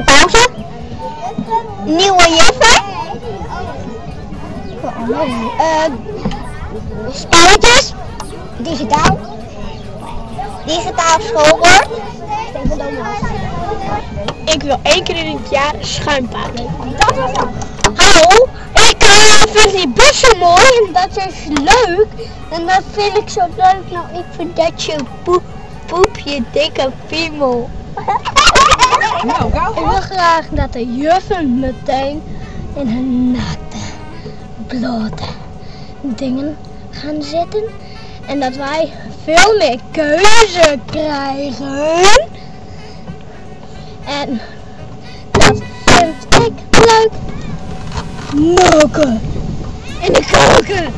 pauze. Nieuwe juffen. Spelletjes. Digitaal. Digitaal schoolbord. Ik wil 1 keer in het jaar schuimpaard. Dat was het. Hallo, ik vind die best zo mooi en dat is leuk. En dat vind ik zo leuk. Nou, ik vind dat je poep je dikke piemel. Nou, Ik wil graag dat de juffen meteen in hun naakte, blote dingen gaan zitten. En dat wij veel meer keuze krijgen. En dat vind ik leuk. Moken in de koken.